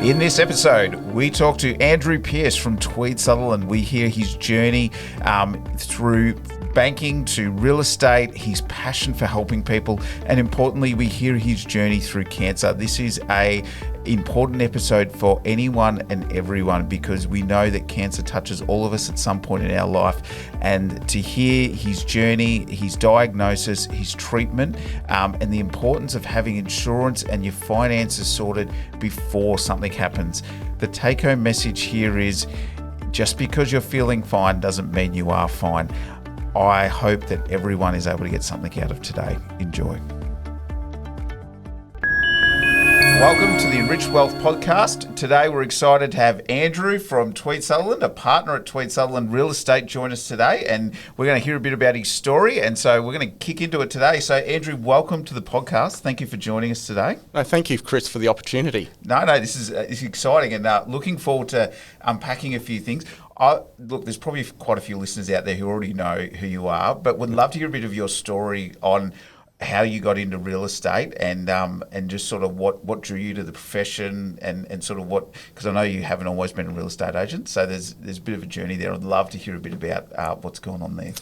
In this episode, we talk to Andrew Pearce from Tweed Sutherland. We hear his journey through banking to real estate, his passion for helping people, and importantly, we hear his journey through cancer. This is an important episode for anyone and everyone because we know that cancer touches all of us at some point in our life. And to hear his journey, his diagnosis, his treatment, and the importance of having insurance and your finances sorted before something happens. The take-home message here is just because you're feeling fine doesn't mean you are fine. I hope that everyone is able to get something out of today. Enjoy. Welcome to the Enriched Wealth Podcast. Today we're excited to have Andrew from Tweed Sutherland, a partner at Tweed Sutherland Real Estate, join us today, and we're going to hear a bit about his story, and so we're going to kick into it today. So Andrew, welcome to the podcast. Thank you for joining us today. No, thank you, Kris, for the opportunity. No, this is exciting, and looking forward to unpacking a few things. Look, there's probably quite a few listeners out there who already know who you are, but would love to hear a bit of your story on how you got into real estate and just sort of what drew you to the profession and sort of what, because I know you haven't always been a real estate agent, so there's a bit of a journey there. I'd love to hear a bit about what's going on there.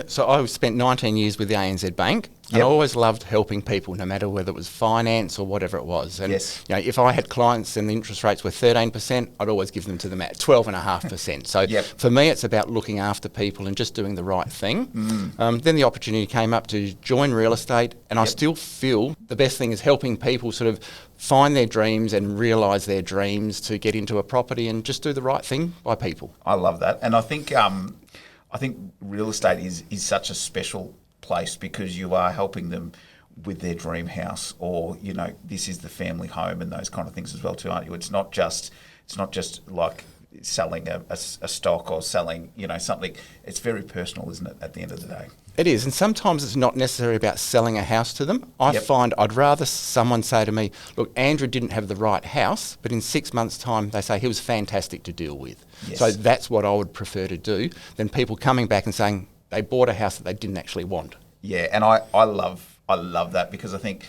So I spent 19 years with the ANZ Bank. And I always loved helping people, no matter whether it was finance or whatever it was. And if I had clients and the interest rates were 13%, I'd always give them to them at 12.5%. So for me, it's about looking after people and just doing the right thing. Then the opportunity came up to join real estate, and I still feel the best thing is helping people sort of find their dreams and realise their dreams to get into a property and just do the right thing by people. I love that, and I think real estate is such a special place because you are helping them with their dream house, or this is the family home and those kind of things as well too, aren't you? It's not just like selling a stock or selling something. It's very personal, isn't it, at the end of the day? It is, and sometimes it's not necessarily about selling a house to them. I find I'd rather someone say to me, look, Andrew didn't have the right house, but in 6 months' time they say he was fantastic to deal with. So that's what I would prefer to do than people coming back and saying they bought a house that they didn't actually want. Yeah, and I love that because I think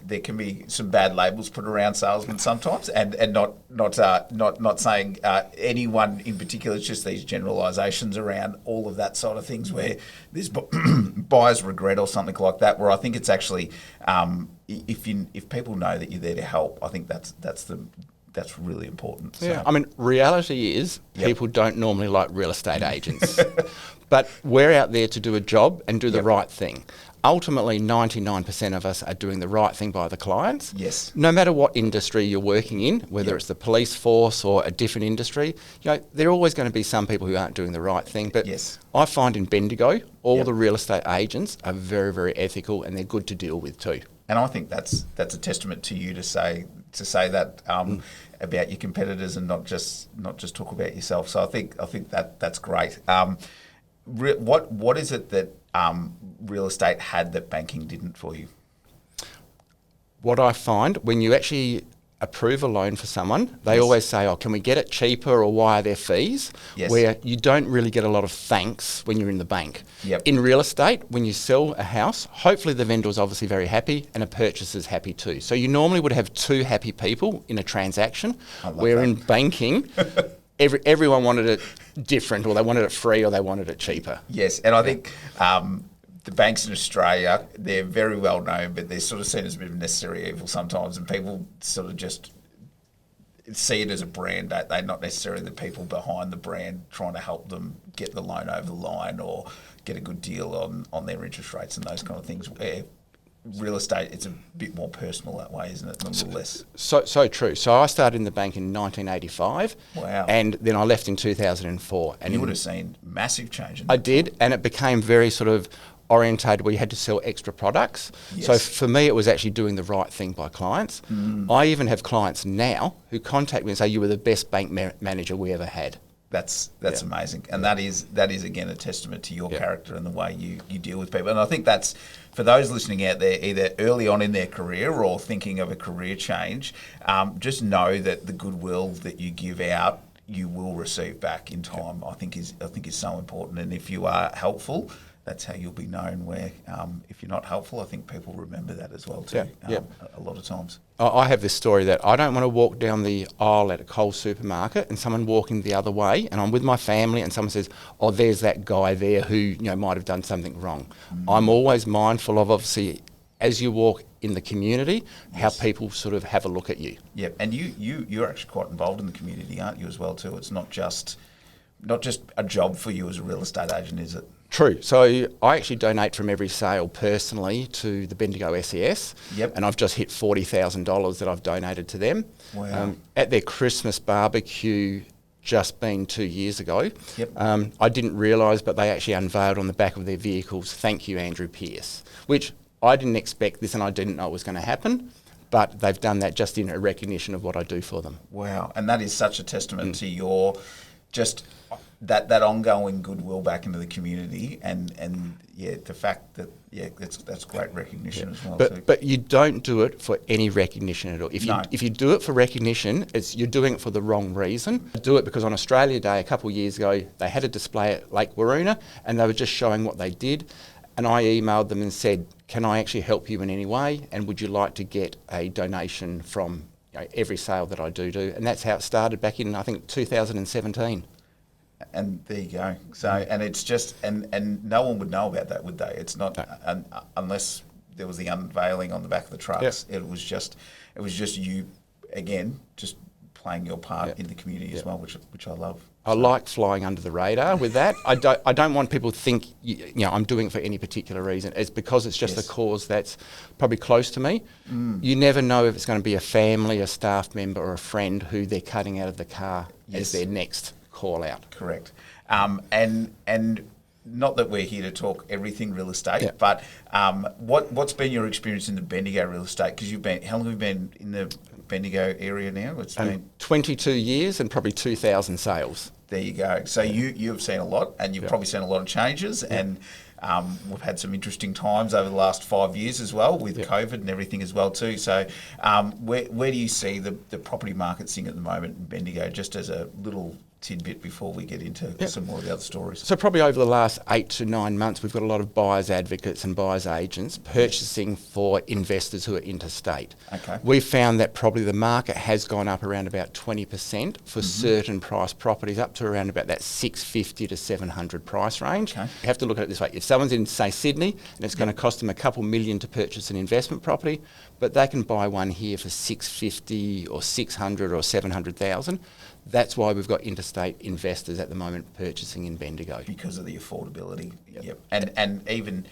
there can be some bad labels put around salesmen sometimes, and not saying anyone in particular. It's just these generalisations around all of that sort of things where there's buyer's regret or something like that. Where I think it's actually if people know that you're there to help, I think that's really important. So. Yeah, I mean, reality is people don't normally like real estate agents, but we're out there to do a job and do the right thing. Ultimately, 99% of us are doing the right thing by the clients. Yes. No matter what industry you're working in, whether it's the police force or a different industry, there are always going to be some people who aren't doing the right thing. But I find in Bendigo, all the real estate agents are very, very ethical and they're good to deal with too. And I think that's a testament to you to say that about your competitors and not just talk about yourself. So I think that's great. What is it that real estate had that banking didn't for you? What I find when you actually approve a loan for someone, they always say, can we get it cheaper, or why are there fees? Where you don't really get a lot of thanks when you're in the bank. In real estate, when you sell a house, hopefully the vendor is obviously very happy and a purchaser is happy too. So you normally would have two happy people in a transaction, where in banking, everyone wanted it different, or they wanted it free, or they wanted it cheaper. Yes, and I think the banks in Australia, they're very well known, but they're sort of seen as a bit of necessary evil sometimes, and people sort of just see it as a brand, don't they? Not necessarily the people behind the brand trying to help them get the loan over the line or get a good deal on their interest rates and those kind of things. Where real estate, it's a bit more personal that way, isn't it? A little less. So true. So I started in the bank in 1985. Wow. And then I left in 2004. And you would have seen massive change in that. I did, and it became very sort of orientated where you had to sell extra products. So for me, it was actually doing the right thing by clients. I even have clients now who contact me and say, you were the best bank manager we ever had. That's amazing, and that is again a testament to your character and the way you deal with people. And I think that's for those listening out there, either early on in their career or thinking of a career change. Just know that the goodwill that you give out, you will receive back in time. I think is so important. And if you are helpful, that's how you'll be known. Where if you're not helpful, I think people remember that as well too. A lot of times. I have this story that I don't want to walk down the aisle at a Coles supermarket and someone walking the other way, and I'm with my family, and someone says, "Oh, there's that guy there who might have done something wrong." I'm always mindful of, obviously, as you walk in the community, how people sort of have a look at you. Yeah, and you're actually quite involved in the community, aren't you, as well too? It's not just a job for you as a real estate agent, is it? True. So I actually donate from every sale personally to the Bendigo SES. Yep. And I've just hit $40,000 that I've donated to them. Wow. At their Christmas barbecue, just been 2 years ago. Yep. I didn't realise, but they actually unveiled on the back of their vehicles, "Thank you, Andrew Pearce," which I didn't expect this and I didn't know it was going to happen. But they've done that just in a recognition of what I do for them. Wow. And that is such a testament to your just that ongoing goodwill back into the community, and the fact that that's great recognition as well. But you don't do it for any recognition at all. If you do it for recognition, you're doing it for the wrong reason. I do it because on Australia Day a couple of years ago, they had a display at Lake Waroona and they were just showing what they did. And I emailed them and said, "Can I actually help you in any way? And would you like to get a donation from every sale that I do?" And that's how it started back in, I think, 2017. And there you go. So, and it's just, and no one would know about that, would they? It's not, unless there was the unveiling on the back of the trucks. Yep. It was just you, again, just playing your part in the community as well, which I love. I like flying under the radar with that. I don't want people to think I'm doing it for any particular reason. It's because it's just a cause that's probably close to me. You never know if it's going to be a family, a staff member, or a friend who they're cutting out of the car as their next call out. Correct. And not that we're here to talk everything real estate, but what's been your experience in the Bendigo real estate? Because how long have you been in the Bendigo area now? It's been 22 years and probably 2,000 sales. There you go. So you've seen a lot, and you've probably seen a lot of changes, and we've had some interesting times over the last 5 years as well with COVID and everything as well too. So where do you see the property market sitting at the moment in Bendigo, just as a little tidbit before we get into some more of the other stories? So probably over the last 8 to 9 months, we've got a lot of buyers advocates and buyers agents purchasing for investors who are interstate. Okay. We've found that probably the market has gone up around about 20% for certain price properties, up to around about that 650 to 700 price range. Okay. You have to look at it this way. If someone's in, say, Sydney, and it's going to cost them a couple million to purchase an investment property, but they can buy one here for 650 or 600 or 700,000. That's why we've got interstate investors at the moment purchasing in Bendigo. Because of the affordability. Yep. And even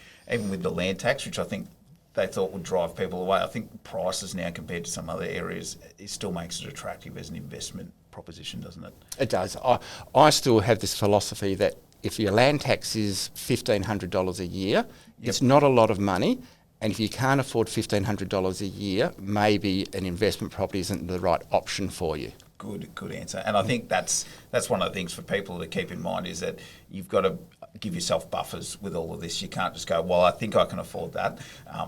with the land tax, which I think they thought would drive people away, I think prices now compared to some other areas, it still makes it attractive as an investment proposition, doesn't it? It does. I still have this philosophy that if your land tax is $1,500 a year, it's not a lot of money. And if you can't afford $1,500 a year, maybe an investment property isn't the right option for you. Good answer. And I think that's one of the things for people to keep in mind, is that you've got to give yourself buffers with all of this. You can't just go, well, I think I can afford that.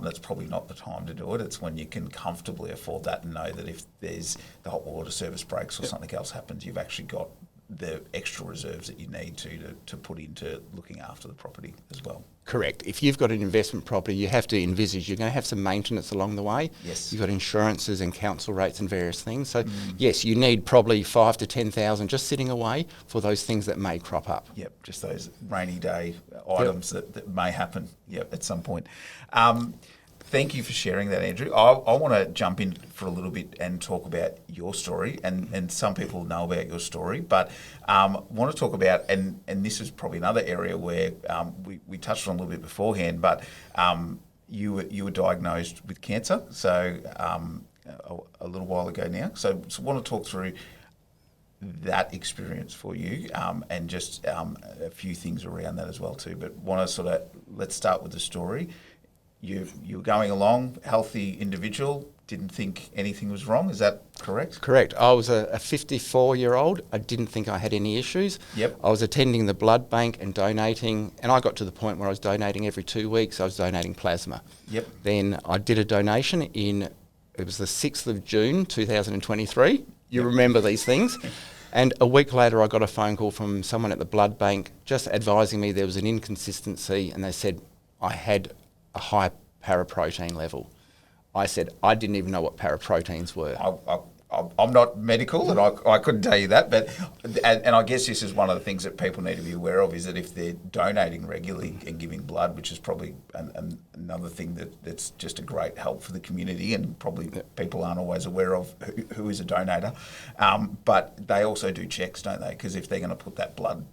That's probably not the time to do it. It's when you can comfortably afford that and know that if there's the hot water service breaks or something else happens, you've actually got the extra reserves that you need to put into looking after the property as well. Correct. If you've got an investment property, you have to envisage you're going to have some maintenance along the way. Yes. You've got insurances and council rates and various things. So yes, you need probably 5,000 to 10,000 just sitting away for those things that may crop up. Yep, just those rainy day items that may happen at some point. Thank you for sharing that, Andrew. I want to jump in for a little bit and talk about your story, and some people know about your story, but want to talk about, and this is probably another area where we touched on a little bit beforehand, but you were diagnosed with cancer, so a little while ago now. So I want to talk through that experience for you, and just a few things around that as well too. But want to let's start with the story. You were going along, healthy individual, didn't think anything was wrong. Is that correct? Correct. I was a 54-year-old. I didn't think I had any issues. Yep. I was attending the blood bank and donating, and I got to the point where I was donating every 2 weeks. I was donating plasma. Yep. Then I did a donation it was the 6th of June, 2023. You remember these things. And a week later, I got a phone call from someone at the blood bank just advising me there was an inconsistency, and they said I had a high paraprotein level. I said I didn't even know what paraproteins were. I'm not medical, and I couldn't tell you that, but and I guess this is one of the things that people need to be aware of, is that if they're donating regularly and giving blood, which is probably another thing that's just a great help for the community, and probably people aren't always aware of who is a donator, but they also do checks, don't they? Because if they're going to put that blood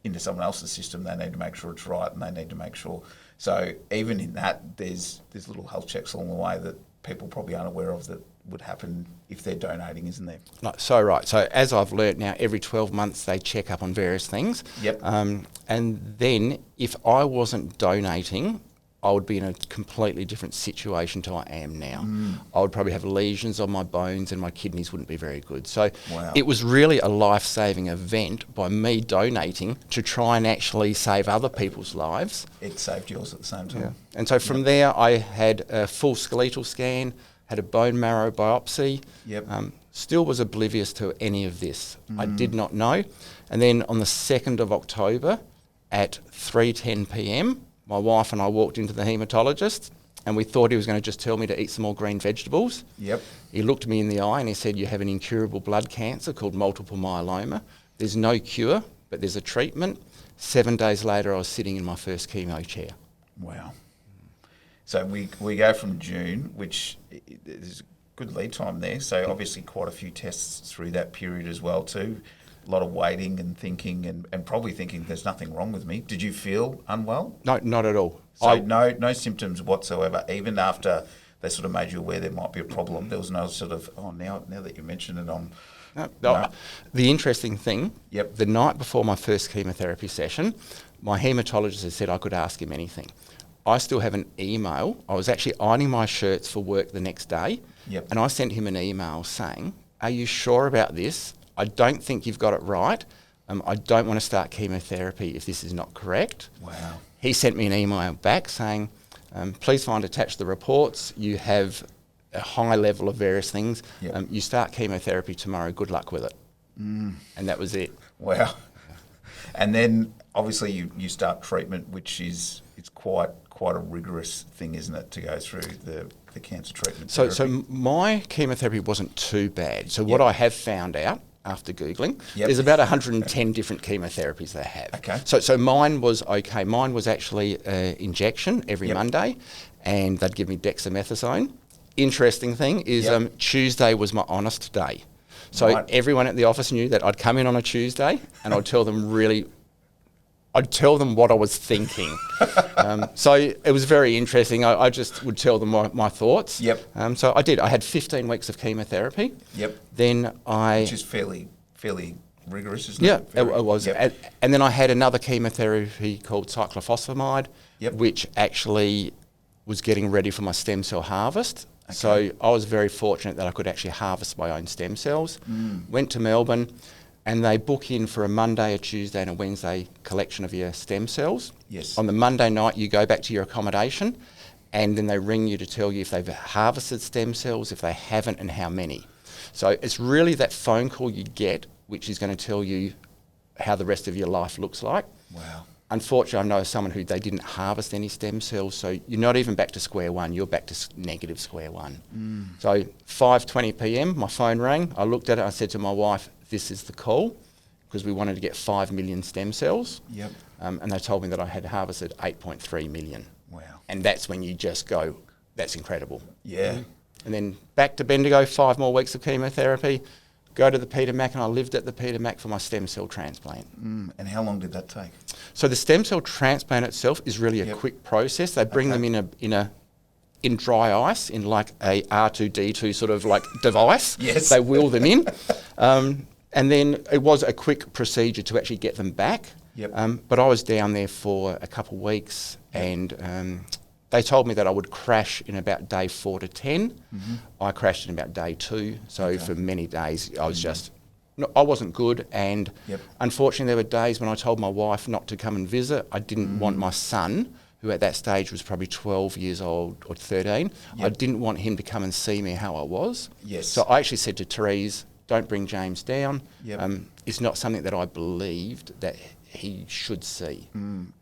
into someone else's system, they need to make sure it's right, and they need to make sure. So even in that, there's little health checks along the way that people probably aren't aware of that would happen if they're donating, isn't there? So right. So as I've learnt now, every 12 months they check up on various things. Yep. And then if I wasn't donating, I would be in a completely different situation to I am now. I would probably have lesions on my bones and my kidneys wouldn't be very good. So It was really a life-saving event by me donating to try and actually save other people's lives. It saved yours at the same time. Yeah. And so from there, I had a full skeletal scan, had a bone marrow biopsy, still was oblivious to any of this. I did not know. And then on the 2nd of October at 3:10 p.m, my wife and I walked into the haematologist, and we thought he was going to just tell me to eat some more green vegetables. Yep. He looked me in the eye and he said, you have an incurable blood cancer called multiple myeloma. There's no cure, but there's a treatment. 7 days later, I was sitting in my first chemo chair. Wow. So we go from June, which is a good lead time there. So obviously quite a few tests through that period as well too. A lot of waiting and thinking and probably thinking there's nothing wrong with me. Did you feel unwell? No, not at all. So no symptoms whatsoever, even after they sort of made you aware there might be a problem. There was no sort of, now that you mention it, No. The interesting thing, the night before my first chemotherapy session, my haematologist had said I could ask him anything. I still have an email. I was actually ironing my shirts for work the next day, and I sent him an email saying, are you sure about this? I don't think you've got it right. I don't want to start chemotherapy if this is not correct. Wow. He sent me an email back saying, please find attached the reports. You have a high level of various things. You start chemotherapy tomorrow. Good luck with it. And that was it. Wow. And then obviously you start treatment, which is quite a rigorous thing, isn't it, to go through the cancer treatment therapy? So my chemotherapy wasn't too bad. So what I have found out after Googling, there's about 110 different chemotherapies they have. Okay. So mine was okay. Mine was actually an injection every Monday, and they'd give me dexamethasone. Interesting thing is Tuesday was my honest day. So everyone at the office knew that I'd come in on a Tuesday and I'd tell them what I was thinking. So it was very interesting. I just would tell them my thoughts. So I did. I had 15 weeks of chemotherapy. Then which is fairly rigorous, isn't it? Yeah, it was. And then I had another chemotherapy called cyclophosphamide, which actually was getting ready for my stem cell harvest. Okay. So I was very fortunate that I could actually harvest my own stem cells. Went to Melbourne, and they book in for a Monday, a Tuesday and a Wednesday collection of your stem cells. On the Monday night, you go back to your accommodation, and then they ring you to tell you if they've harvested stem cells, if they haven't, and how many. So it's really that phone call you get which is going to tell you how the rest of your life looks like. Wow. Unfortunately, I know someone who they didn't harvest any stem cells, so you're not even back to square one, you're back to negative square one. So 5:20 p.m, my phone rang, I looked at it, I said to my wife, this is the call, because we wanted to get 5 million stem cells. And they told me that I had harvested 8.3 million. Wow. And that's when you just go, that's incredible. Yeah. And then back to Bendigo, 5 more weeks of chemotherapy, go to the Peter Mac, and I lived at the Peter Mac for my stem cell transplant. And how long did that take? So the stem cell transplant itself is really a quick process. They bring them in dry ice, in like a R2D2 sort of like device. They wheel them in. And then it was a quick procedure to actually get them back. But I was down there for a couple of weeks, and they told me that I would crash in about day 4 to 10. I crashed in about day 2. So for many days, I was just, I wasn't good. And unfortunately, there were days when I told my wife not to come and visit. I didn't want my son, who at that stage was probably 12 years old or 13. I didn't want him to come and see me how I was. So I actually said to Therese, don't bring James down. is not something that I believed that he should see. And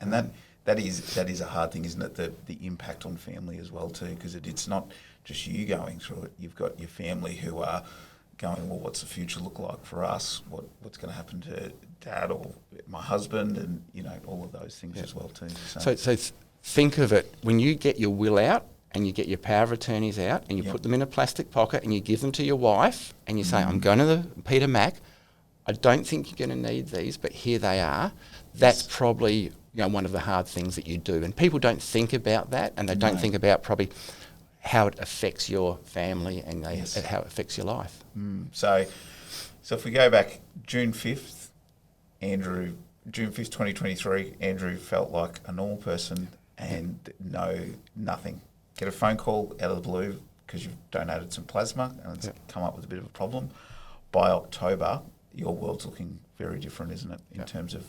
that is a hard thing, isn't it? The impact on family as well too, because it's not just you going through it. You've got your family who are going, well, what's the future look like for us? What's going to happen to Dad or my husband, and all of those things as well too. So think of it, when you get your will out and you get your power of attorneys out and you put them in a plastic pocket and you give them to your wife and you say, I'm going to the Peter Mac. I don't think you're going to need these, but here they are. That's probably one of the hard things that you do. And people don't think about that, and they don't think about probably how it affects your family and how it affects your life. So if we go back June 5th, June 5th, 2023, Andrew felt like a normal person and nothing. Get a phone call out of the blue because you've donated some plasma and it's come up with a bit of a problem. By October, your world's looking very different, isn't it, in terms of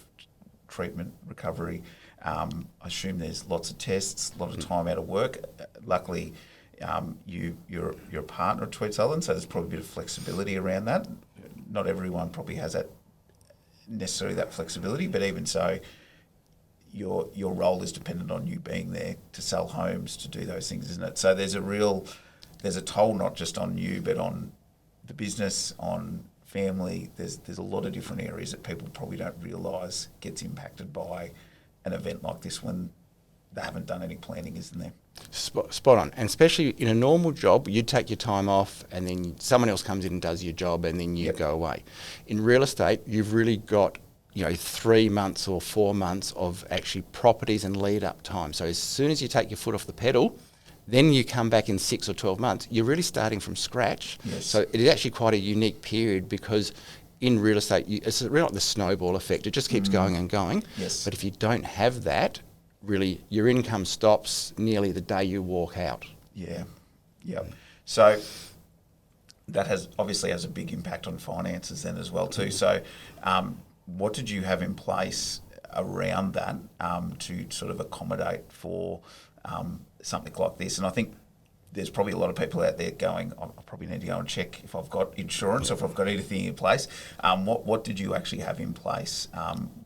treatment, recovery. I assume there's lots of tests, a lot of time out of work. Luckily, you're a partner at Tweed Sutherland, so there's probably a bit of flexibility around that. Not everyone probably has necessarily that flexibility, but even so, your role is dependent on you being there to sell homes, to do those things, isn't it? So there's a toll not just on you, but on the business, on family. There's a lot of different areas that people probably don't realise gets impacted by an event like this when they haven't done any planning, isn't there? Spot on. And especially in a normal job, you take your time off and then someone else comes in and does your job and then you go away. In real estate, you've really got 3 months or 4 months of actually properties and lead up time. So as soon as you take your foot off the pedal, then you come back in 6 or 12 months, you're really starting from scratch. Yes. So it is actually quite a unique period because in real estate, it's really like the snowball effect. It just keeps going and going. Yes. But if you don't have that, really your income stops nearly the day you walk out. Yeah. So that obviously has a big impact on finances then as well too. So what did you have in place around that to sort of accommodate for something like this? And I think there's probably a lot of people out there going, I probably need to go and check if I've got insurance or if I've got anything in place. What did you actually have in place?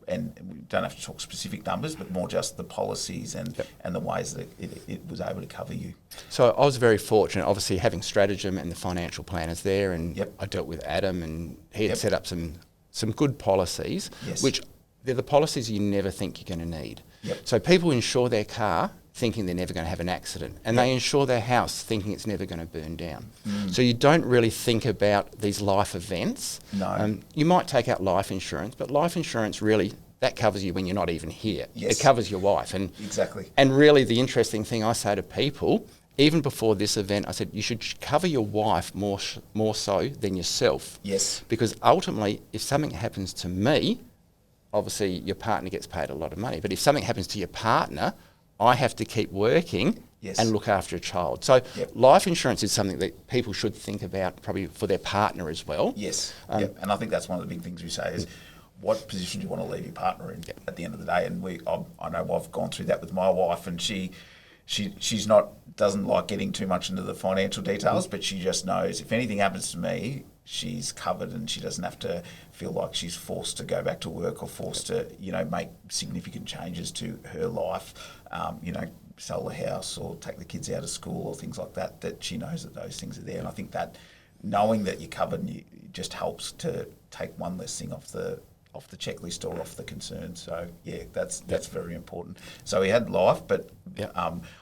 And we don't have to talk specific numbers, but more just the policies and the ways that it was able to cover you. So I was very fortunate, obviously having Stratagem and the financial planners there, and I dealt with Adam, and he had set up some good policies, which they're the policies you never think you're going to need. So people insure their car thinking they're never going to have an accident, and they insure their house thinking it's never going to burn down. So you don't really think about these life events. No. You might take out life insurance, but life insurance really, that covers you when you're not even here. Yes. It covers your wife. And exactly. And really the interesting thing I say to people, even before this event, I said you should cover your wife more so than yourself. Yes. Because ultimately, if something happens to me, obviously your partner gets paid a lot of money. But if something happens to your partner, I have to keep working and look after a child. So life insurance is something that people should think about probably for their partner as well. Yes. And I think that's one of the big things we say is what position do you want to leave your partner in at the end of the day? And I know I've gone through that with my wife, and she's doesn't like getting too much into the financial details, but she just knows if anything happens to me, she's covered and she doesn't have to feel like she's forced to go back to work or forced to, make significant changes to her life, sell the house or take the kids out of school or things like that, that she knows that those things are there. And I think that knowing that you're covered just helps to take one less thing off the checklist or off the concern. So that's very important. So we had life, but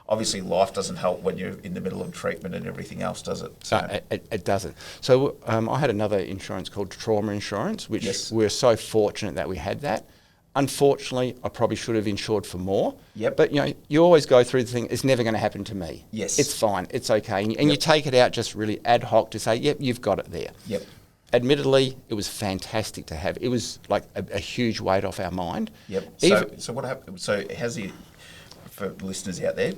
obviously life doesn't help when you're in the middle of treatment and everything else, does it? So it doesn't. So I had another insurance called trauma insurance, which we're so fortunate that we had that. Unfortunately, I probably should have insured for more. But you always go through the thing, it's never going to happen to me. Yes. It's fine, it's okay. And you take it out just really ad hoc to say, you've got it there. Admittedly, it was fantastic to have. It was like a huge weight off our mind. So what happened? So for listeners out there,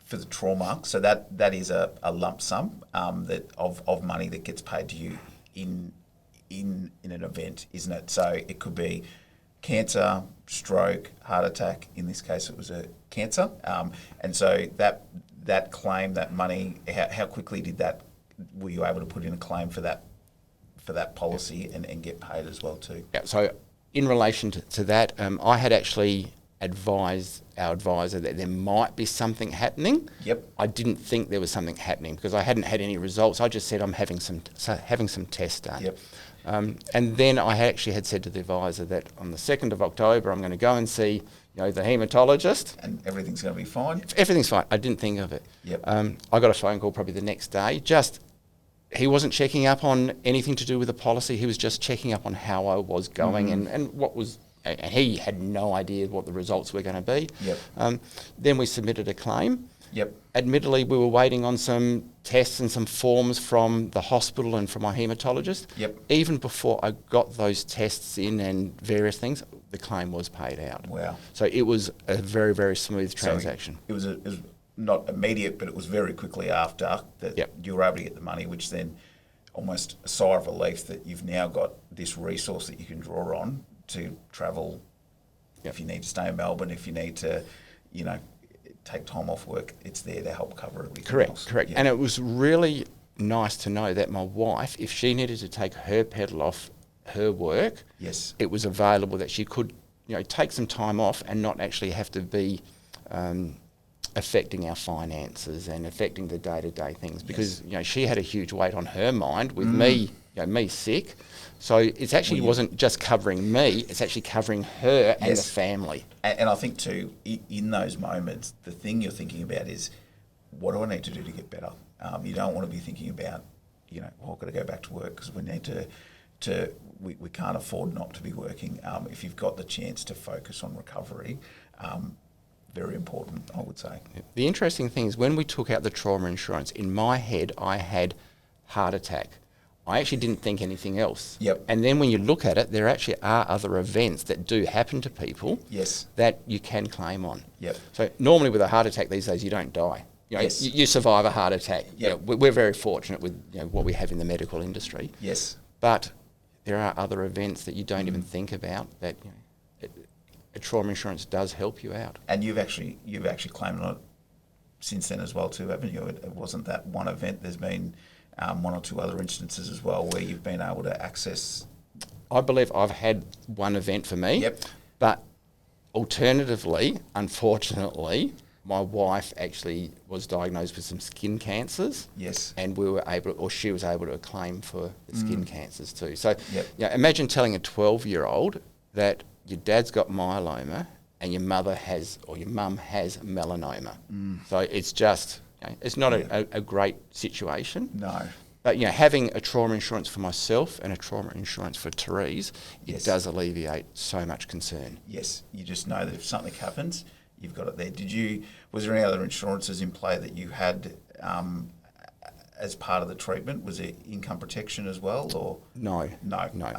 for the trauma, so that is a lump sum of money that gets paid to you in an event, isn't it? So it could be cancer, stroke, heart attack. In this case, it was a cancer. And so that claim, that money, how quickly were you able to put in a claim for that for that policy and get paid as well too. Yeah, so in relation to that, I had actually advised our advisor that there might be something happening. Yep. I didn't think there was something happening because I hadn't had any results. I just said I'm having some tests done. Yep. And then I actually had said to the advisor that on the 2nd of October I'm going to go and see the haematologist. And everything's going to be fine? Everything's fine. I didn't think of it. Yep. I got a phone call probably the next day. He wasn't checking up on anything to do with the policy. He was just checking up on how I was going and what was... And he had no idea what the results were going to be. Yep. Then we submitted a claim. Yep. Admittedly, we were waiting on some tests and some forms from the hospital and from my haematologist. Yep. Even before I got those tests in and various things, the claim was paid out. Wow. So it was a very, very smooth transaction. So it was not immediate, but it was very quickly after that you were able to get the money, which then almost a sigh of relief that you've now got this resource that you can draw on to travel. If you need to stay in Melbourne, if you need to, take time off work, it's there to help cover everything else. Correct. Yeah. And it was really nice to know that my wife, if she needed to take her pedal off her work, yes, it was available that she could, take some time off and not actually have to be affecting our finances and affecting the day-to-day things because, she had a huge weight on her mind with me sick. So it's actually wasn't just covering me, it's actually covering her and the family. And I think too, in those moments, the thing you're thinking about is, what do I need to do to get better? You don't want to be thinking about, I've got to go back to work because we need we can't afford not to be working. If you've got the chance to focus on recovery, very important, I would say. The interesting thing is when we took out the trauma insurance, in my head, I had heart attack. I actually didn't think anything else. Yep. And then when you look at it, there actually are other events that do happen to people that you can claim on. Yep. So normally with a heart attack these days, you don't die. You survive a heart attack. Yep. We're very fortunate with what we have in the medical industry. Yes. But there are other events that you don't even think about that a trauma insurance does help you out. And you've actually claimed on it since then as well too, haven't you? It wasn't that one event. There's been one or two other instances as well where you've been able to access. I believe I've had one event for me. Yep. But alternatively, unfortunately, my wife actually was diagnosed with some skin cancers. Yes. And she was able to claim for the skin cancers too. So yep. Imagine telling a 12-year-old that your dad's got myeloma and your mum has melanoma. So it's just, it's not a great situation. No. But having a trauma insurance for myself and a trauma insurance for Therese, it does alleviate so much concern. Yes, you just know that if something happens, you've got it there. Was there any other insurances in play that you had as part of the treatment? Was it income protection as well, or no?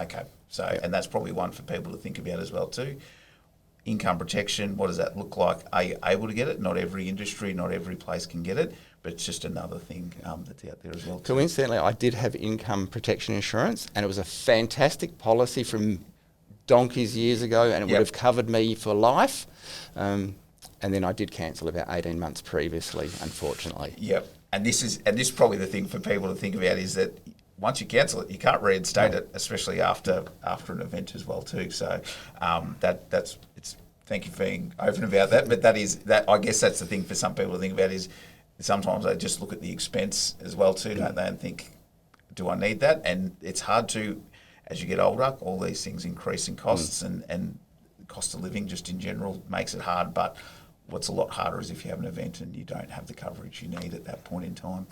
Okay, so and that's probably one for people to think about as well too. Income protection, what does that look like? Are you able to get it? Not every industry, not every place can get it, but it's just another thing that's out there as well too. Coincidentally, I did have income protection insurance, and it was a fantastic policy from donkeys years ago, and it would have covered me for life. And then I did cancel about 18 months previously, unfortunately. Yep. And this is probably the thing for people to think about is that once you cancel it, you can't reinstate it, especially after an event as well too. So thank you for being open about that. But I guess that's the thing for some people to think about is sometimes they just look at the expense as well too, don't they, and think, do I need that? And it's hard to, as you get older, all these things increase in costs and cost of living just in general makes it hard. But what's a lot harder is if you have an event and you don't have the coverage you need at that point in time.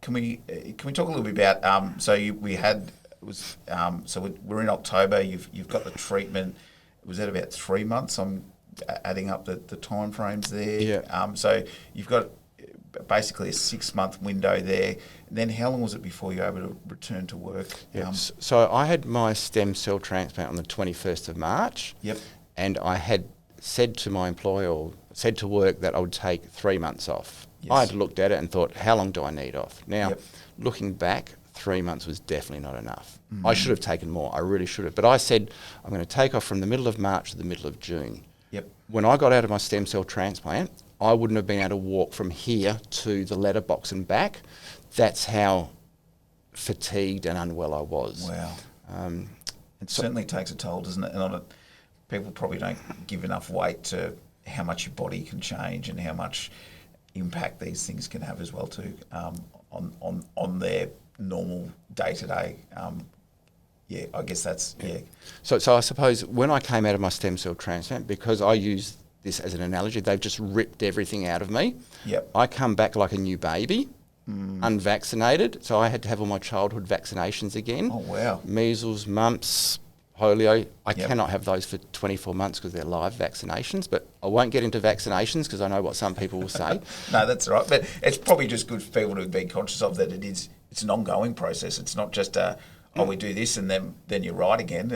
Can we talk a little bit about? We're in October. You've got the treatment. Was that about 3 months? I'm adding up the time frames there. Yeah. So you've got basically a 6-month window there. And then how long was it before you were able to return to work? Yes. So I had my stem cell transplant on the 21st of March. Yep. And I had said to my employer, or said to work, that I would take 3 months off. Yes. I had looked at it and thought, how long do I need off? Now, looking back, 3 months was definitely not enough. I should have taken more. I really should have. But I said, I'm going to take off from the middle of March to the middle of June. Yep. When I got out of my stem cell transplant, I wouldn't have been able to walk from here to the letterbox and back. That's how fatigued and unwell I was. Wow. It certainly takes a toll, doesn't it? And people probably don't give enough weight to how much your body can change and how much impact these things can have as well too, on their normal day-to-day. I guess that's, So I suppose when I came out of my stem cell transplant, because I use this as an analogy, they've just ripped everything out of me. Yep. I come back like a new baby, unvaccinated, so I had to have all my childhood vaccinations again. Oh, wow. Measles, mumps, polio. I cannot have those for 24 months because they're live vaccinations, but I won't get into vaccinations because I know what some people will say. No, that's right. But it's probably just good for people to be conscious of that it's an ongoing process. It's not just we do this and then you're right again.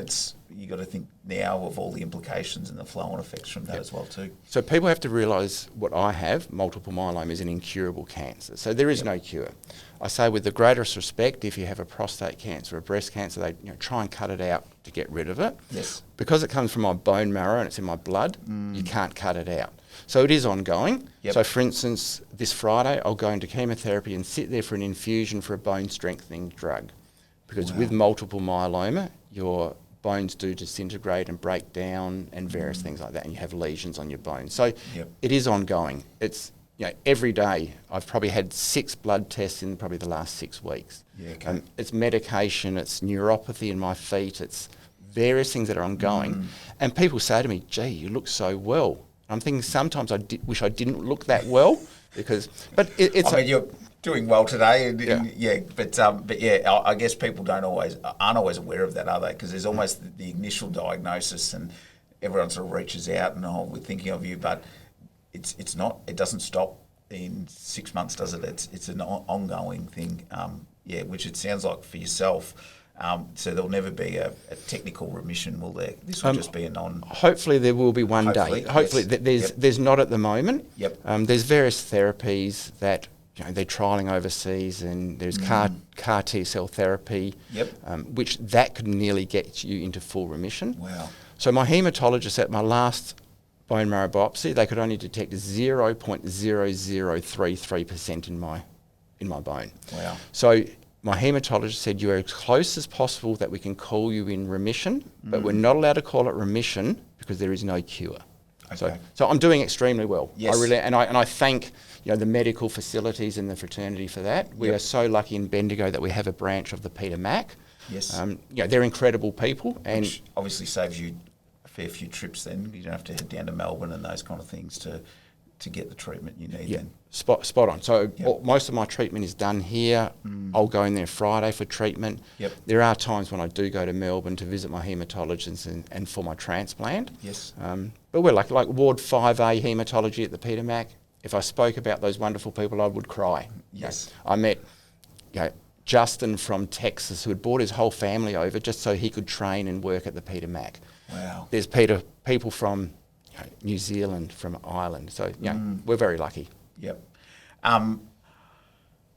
You got to think now of all the implications and the flow-on effects from that as well too. So people have to realise what I have, multiple myeloma, is an incurable cancer. So there is no cure. I say with the greatest respect, if you have a prostate cancer or a breast cancer, they try and cut it out to get rid of it. Yes. Because it comes from my bone marrow and it's in my blood, you can't cut it out. So it is ongoing. Yep. So for instance, this Friday I'll go into chemotherapy and sit there for an infusion for a bone strengthening drug. Because with multiple myeloma, your bones do disintegrate and break down and various things like that, and you have lesions on your bones. So it is ongoing. It's every day. I've probably had 6 blood tests in probably the last 6 weeks. Yeah, okay. It's medication, it's neuropathy in my feet, it's various things that are ongoing. And people say to me, "Gee, you look so well." I'm thinking sometimes I wish I didn't look that well but it's. I mean, you're doing well today, I guess people aren't always aware of that, are they? Because there's almost the initial diagnosis, and everyone sort of reaches out and we're thinking of you, but it's not. It doesn't stop in 6 months, does it? It's an ongoing thing. Which it sounds like for yourself. So there'll never be a technical remission, will there? This will just be a non. Hopefully there will be one day. Hopefully there's not at the moment. Yep. There's various therapies that they're trialling overseas, and there's CAR T cell therapy, which that could nearly get you into full remission. Wow. So my haematologist at my last bone marrow biopsy, they could only detect 0.0033% in my bone. Wow. So my haematologist said, "You are as close as possible that we can call you in remission, but we're not allowed to call it remission because there is no cure." Okay. So I'm doing extremely well. Yes. I thank the medical facilities and the fraternity for that. We are so lucky in Bendigo that we have a branch of the Peter Mac. Yes. They're incredible people, and which obviously saves you a fair few trips. Then you don't have to head down to Melbourne and those kind of things to get the treatment you need. Then spot on. So most of my treatment is done here. I'll go in there Friday for treatment. Yep. There are times when I do go to Melbourne to visit my haematologist and for my transplant. Yes. But we're like Ward 5A haematology at the Peter Mac. If I spoke about those wonderful people, I would cry. Yes. I met Justin from Texas, who had brought his whole family over just so he could train and work at the Peter Mac. Wow. There's people from New Zealand, from Ireland. So we're very lucky. Yep.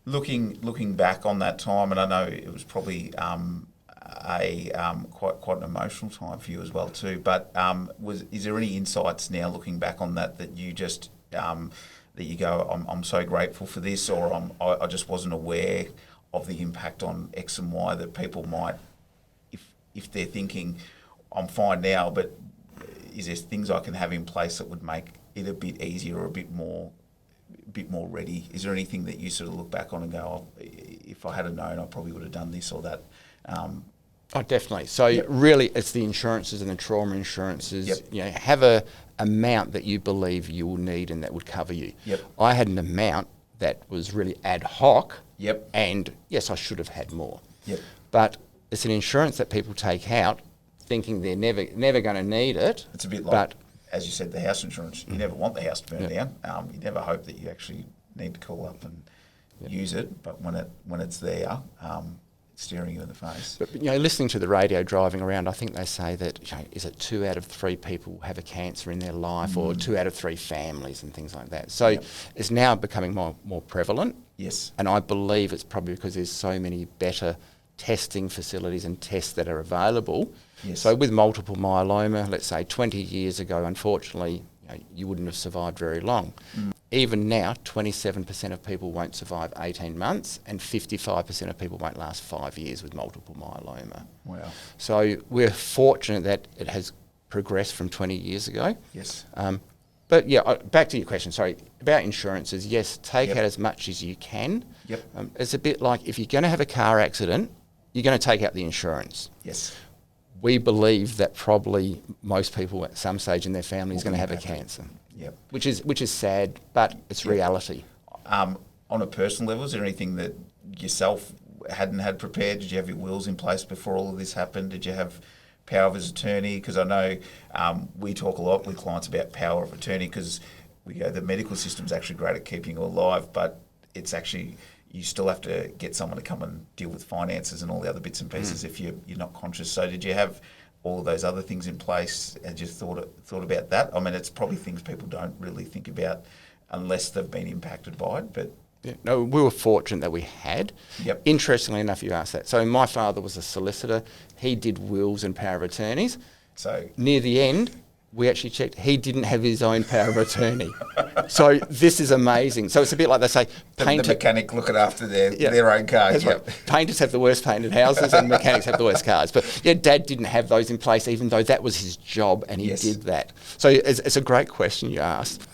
Looking back on that time, and I know it was probably quite an emotional time for you as well too. But is there any insights now looking back on that you just that you go, I'm so grateful for this, or I just wasn't aware of the impact on X and Y that people might, if they're thinking, I'm fine now, but is there things I can have in place that would make it a bit easier or a bit more ready? Is there anything that you sort of look back on and go, if I had known, I probably would have done this or that? Oh, definitely. So really, it's the insurances and the trauma insurances. Yep. Have a amount that you believe you will need and that would cover you. Yep. I had an amount that was really ad hoc. Yep. And yes, I should have had more. Yep. But it's an insurance that people take out thinking they're never going to need it. It's a bit like, as you said, the house insurance. You never want the house to burn down. You never hope that you actually need to call up and use it. But when it's there, it's staring you in the face. But listening to the radio driving around, I think they say that is it 2 out of 3 people have a cancer in their life, or 2 out of 3 families and things like that. So it's now becoming more prevalent. Yes. And I believe it's probably because there's so many better testing facilities and tests that are available. Yes. So with multiple myeloma, let's say 20 years ago, unfortunately, you wouldn't have survived very long. even now, 27% of people won't survive 18 months and 55% of people won't last 5 years with multiple myeloma. Wow. So we're fortunate that it has progressed from 20 years ago. Yes. But yeah, back to your question, sorry, about insurances. Yes, take out as much as you can. Yep. It's a bit like if you're going to have a car accident, you're going to take out the insurance. Yes. We believe that probably most people at some stage in their family is going to have a cancer. Yep. Which is sad, but it's reality. On a personal level, is there anything that yourself hadn't had prepared? Did you have your wills in place before all of this happened? Did you have power of attorney? Because I know we talk a lot with clients about power of attorney because the medical system is actually great at keeping you alive, but it's actually, you still have to get someone to come and deal with finances and all the other bits and pieces if you're not conscious. So did you have all of those other things in place? Had you thought about that? I mean, it's probably things people don't really think about unless they've been impacted by it. But no, we were fortunate that we had. Yep. Interestingly enough, you asked that. So my father was a solicitor. He did wills and power of attorneys. So near the end, we actually checked, he didn't have his own power of attorney. So this is amazing. So it's a bit like they say, the mechanic looking after their own cars. Yep. Painters have the worst painted houses and mechanics have the worst cars. But yeah, Dad didn't have those in place, even though that was his job and he did that. So it's a great question you asked.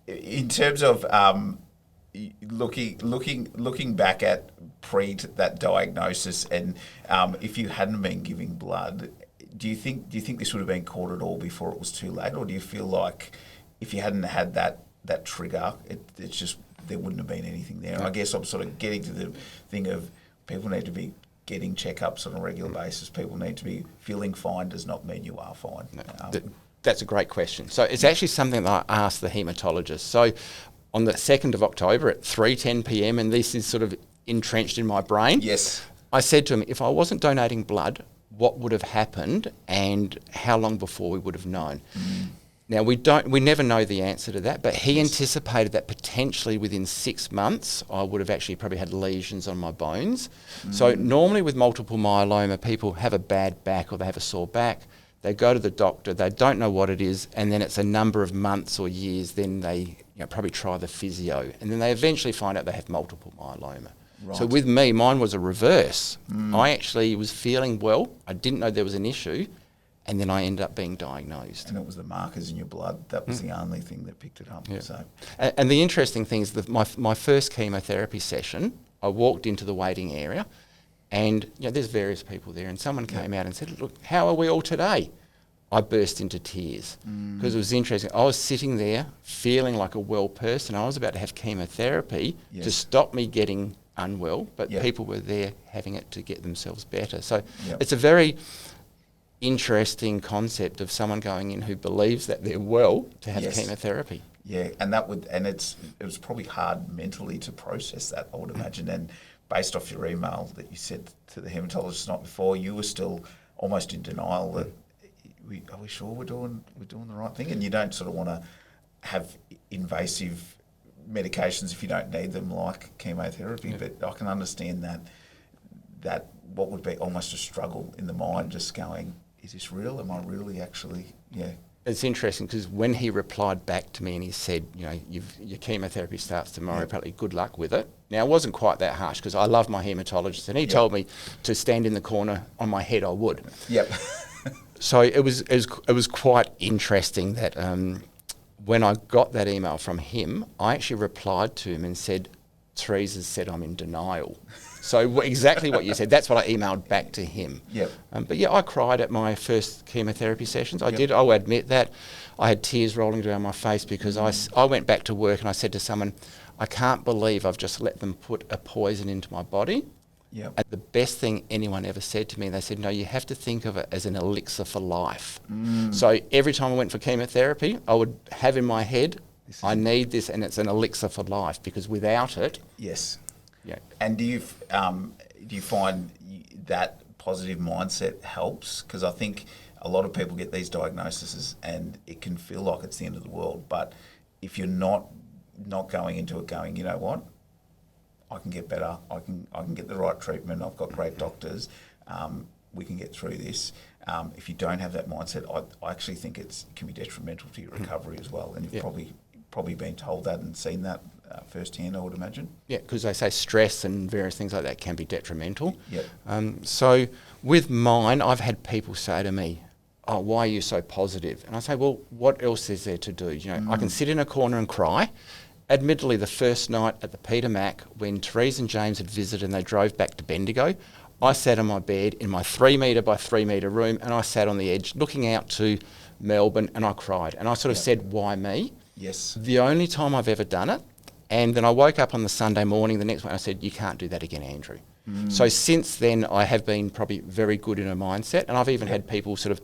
In terms of looking back at that diagnosis, and if you hadn't been giving blood, do you think this would have been caught at all before it was too late, or do you feel like if you hadn't had that trigger, it's just there wouldn't have been anything there? And I guess I'm sort of getting to the thing of people need to be getting checkups on a regular basis. People need to be feeling fine does not mean you are fine. No, that's a great question. So it's actually something that I asked the haematologist. So on the 2nd of October at 3:10 p.m, and this is sort of entrenched in my brain. Yes. I said to him, if I wasn't donating blood, what would have happened and how long before we would have known? Now, we never know the answer to that, but he anticipated that potentially within 6 months, I would have actually probably had lesions on my bones. So normally with multiple myeloma, people have a bad back or they have a sore back. They go to the doctor, they don't know what it is, and then it's a number of months or years, then they probably try the physio, and then they eventually find out they have multiple myeloma. Right. So with me, mine was a reverse. I actually was feeling well. I didn't know there was an issue, and then I ended up being diagnosed. And it was the markers in your blood. That was the only thing that picked it up. Yeah. So, and the interesting thing is that my first chemotherapy session, I walked into the waiting area, and there's various people there, and someone came out and said, "Look, how are we all today?" I burst into tears because it was interesting. I was sitting there feeling like a well person. I was about to have chemotherapy to stop me getting unwell, but people were there having it to get themselves better. So it's a very interesting concept of someone going in who believes that they're well to have chemotherapy. Yeah, and it was probably hard mentally to process that, I would imagine. And based off your email that you said to the haematologist not before, you were still almost in denial that are we sure we're doing the right thing? And you don't sort of want to have invasive medications if you don't need them, like chemotherapy. But I can understand that what would be almost a struggle in the mind, just going, is this real? Am I really actually? Yeah. It's interesting because when he replied back to me and he said, your chemotherapy starts tomorrow, probably good luck with it. Now, it wasn't quite that harsh because I love my haematologist, and he told me to stand in the corner on my head, I would. Yep. So it was quite interesting that when I got that email from him, I actually replied to him and said, Teresa's said I'm in denial. So exactly what you said, that's what I emailed back to him. Yep. But I cried at my first chemotherapy sessions. I did, I'll admit that. I had tears rolling down my face because I went back to work and I said to someone, I can't believe I've just let them put a poison into my body. Yep. And the best thing anyone ever said to me, they said, no, you have to think of it as an elixir for life. So every time I went for chemotherapy, I would have in my head, I need this, and it's an elixir for life, because without it... Yes. Yeah. And do you find that positive mindset helps? Because I think a lot of people get these diagnoses and it can feel like it's the end of the world. But if you're not going into it going, you know what, I can get better. I can get the right treatment. I've got great doctors. We can get through this. If you don't have that mindset, I actually think it can be detrimental to your recovery as well. And you've probably probably been told that and seen that firsthand, I would imagine. Yeah, because they say stress and various things like that can be detrimental. Yep. So with mine, I've had people say to me, "Oh, why are you so positive?" And I say, "Well, what else is there to do? I can sit in a corner and cry." Admittedly, the first night at the Peter Mac, when Therese and James had visited and they drove back to Bendigo, I sat on my bed in my 3 metre by 3 metre room, and I sat on the edge looking out to Melbourne, and I cried. And I sort of said, "Why me?" Yes. The only time I've ever done it. And then I woke up on the Sunday morning, the next one, I said, "You can't do that again, Andrew." So since then, I have been probably very good in a mindset, and I've even had people sort of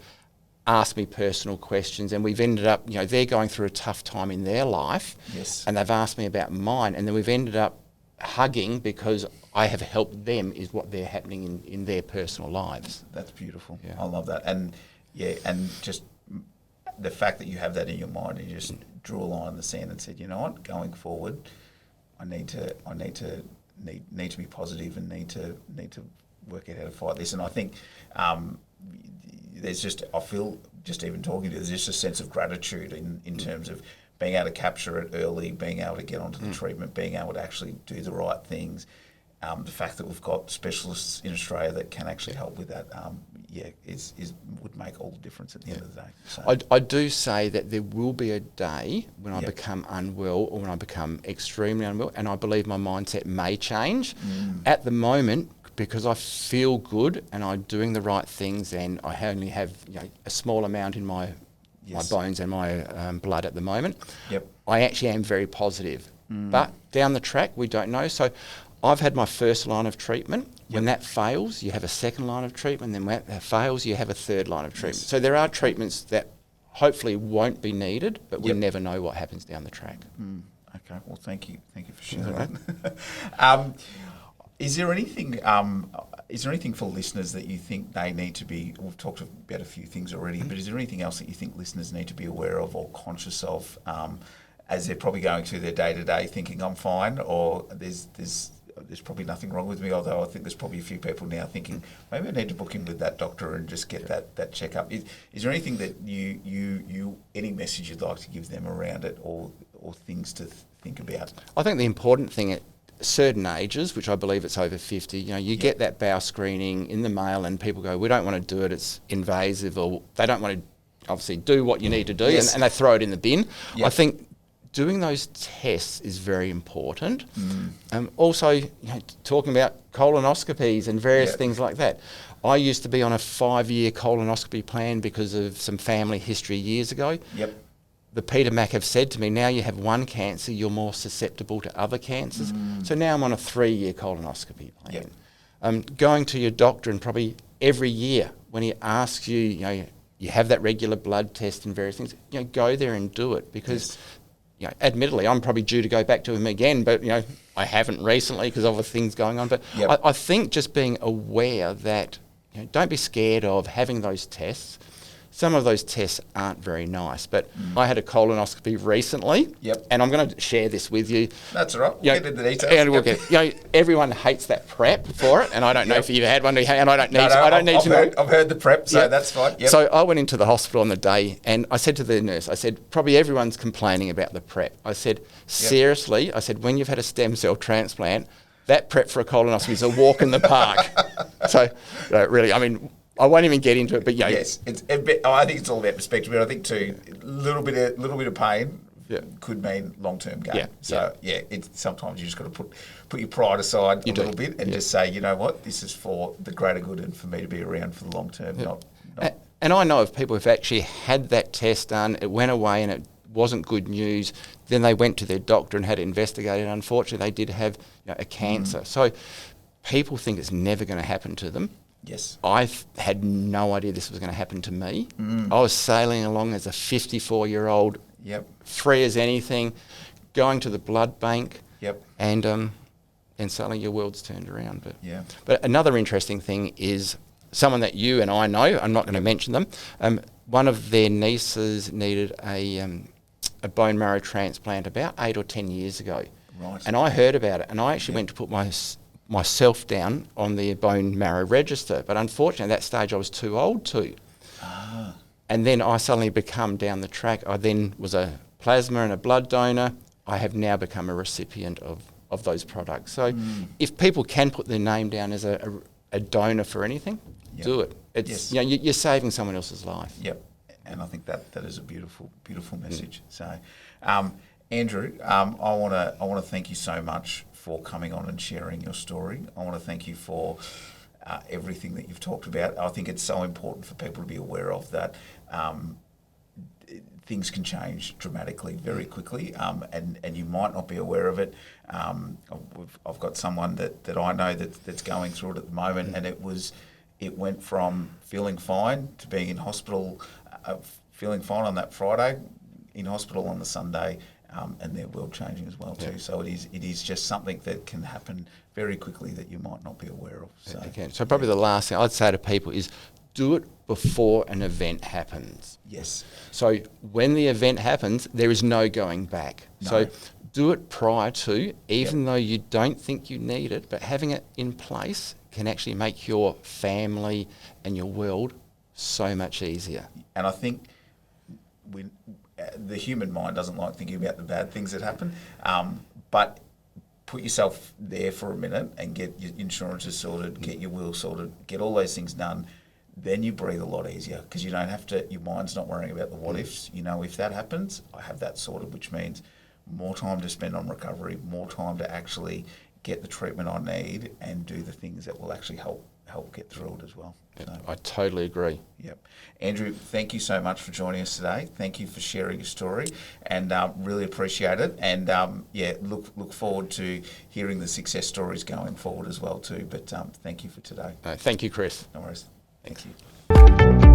ask me personal questions, and we've ended up, they're going through a tough time in their life, and they've asked me about mine, and then we've ended up hugging because I have helped them is what they're happening in their personal lives. That's beautiful. Yeah. I love that. And and just the fact that you have that in your mind, and you just drew a line in the sand and said, you know what, going forward, I need to be positive and need to work out how to fight this. And I think I feel just even talking to you, there's just a sense of gratitude in terms of being able to capture it early, being able to get onto the treatment, being able to actually do the right things. The fact that we've got specialists in Australia that can actually help with that, would make all the difference at the end of the day. So. I do say that there will be a day when I become unwell or when I become extremely unwell, and I believe my mindset may change. At the moment, because I feel good and I'm doing the right things, and I only have a small amount in my bones and my blood at the moment, I actually am very positive. But down the track, we don't know. So I've had my first line of treatment. When that fails, you have a second line of treatment. Then when that fails, you have a third line of treatment. So there are treatments that hopefully won't be needed, but we never know what happens down the track. Okay, well, thank you for sharing that. Is there anything for listeners that you think they need to be? We've talked about a few things already, but is there anything else that you think listeners need to be aware of or conscious of as they're probably going through their day-to-day, thinking I'm fine, or there's probably nothing wrong with me, although I think there's probably a few people now thinking maybe I need to book in with that doctor and just get that checkup. Is there anything that you any message you'd like to give them around it, or things to think about? I think the important thing at certain ages, which I believe it's over 50, you get that bowel screening in the mail and people go, "We don't want to do it, it's invasive," or they don't want to obviously do what you need to do, and they throw it in the bin. I think doing those tests is very important. Also, talking about colonoscopies and various things like that. I used to be on a 5-year colonoscopy plan because of some family history years ago. The Peter Mac have said to me, now you have one cancer, you're more susceptible to other cancers. So now I'm on a 3-year colonoscopy plan. Going to your doctor, and probably every year when he asks you, you have that regular blood test and various things, go there and do it, because admittedly, I'm probably due to go back to him again, but I haven't recently because of other things going on. But I think just being aware that don't be scared of having those tests. Some of those tests aren't very nice, but I had a colonoscopy recently, and I'm going to share this with you. That's all right. We'll get into the details. And we'll get, everyone hates that prep for it, and I don't know if you've had one, and I don't need to. I've heard the prep, so that's fine. So I went into the hospital on the day, and I said to the nurse, I said, probably everyone's complaining about the prep. I said, seriously, I said, when you've had a stem cell transplant, that prep for a colonoscopy is a walk in the park. So really, I mean, I won't even get into it, but yes, it's a bit, I think it's all about perspective. But I think too, a little bit of pain could mean long-term gain. It's sometimes you just got to put your pride aside a little bit and just say, you know what, this is for the greater good and for me to be around for the long term. And I know of people who've actually had that test done, it went away and it wasn't good news. Then they went to their doctor and had it investigated. Unfortunately, they did have a cancer. So people think it's never going to happen to them. Yes. I had no idea this was going to happen to me. I was sailing along as a 54-year-old, free as anything, going to the blood bank, and suddenly your world's turned around. But another interesting thing is someone that you and I know, I'm not going to mention them, one of their nieces needed a bone marrow transplant about 8 or 10 years ago. Right. And I heard about it, and I actually went to put myself down on the bone marrow register, but unfortunately at that stage I was too old to. And then I suddenly become down the track. I then was a plasma and a blood donor, I have now become a recipient of those products. So if people can put their name down as a donor for anything, do it. It's you're saving someone else's life. Yep. And I think that is a beautiful message. So, Andrew, I want to thank you so much for coming on and sharing your story. I want to thank you for everything that you've talked about. I think it's so important for people to be aware of that. Things can change dramatically very quickly, and you might not be aware of it. I've got someone that I know that's going through it at the moment, and it went from feeling fine to being in hospital, feeling fine on that Friday, in hospital on the Sunday, and their world changing as well too. So it is just something that can happen very quickly that you might not be aware of. So probably the last thing I'd say to people is do it before an event happens. Yes. So when the event happens, there is no going back. No. So do it prior to, even though you don't think you need it, but having it in place can actually make your family and your world so much easier. And I think the human mind doesn't like thinking about the bad things that happen, but put yourself there for a minute and get your insurances sorted, get your will sorted, get all those things done. Then you breathe a lot easier because you don't have to, your mind's not worrying about the what ifs. You know, if that happens, I have that sorted, which means more time to spend on recovery, more time to actually get the treatment I need and do the things that will actually help get through it as well. Yep, so, I totally agree. Yep. Andrew, thank you so much for joining us today. Thank you for sharing your story, and really appreciate it. And look forward to hearing the success stories going forward as well too. But thank you for today. Thank you, Kris. No worries. Thank you.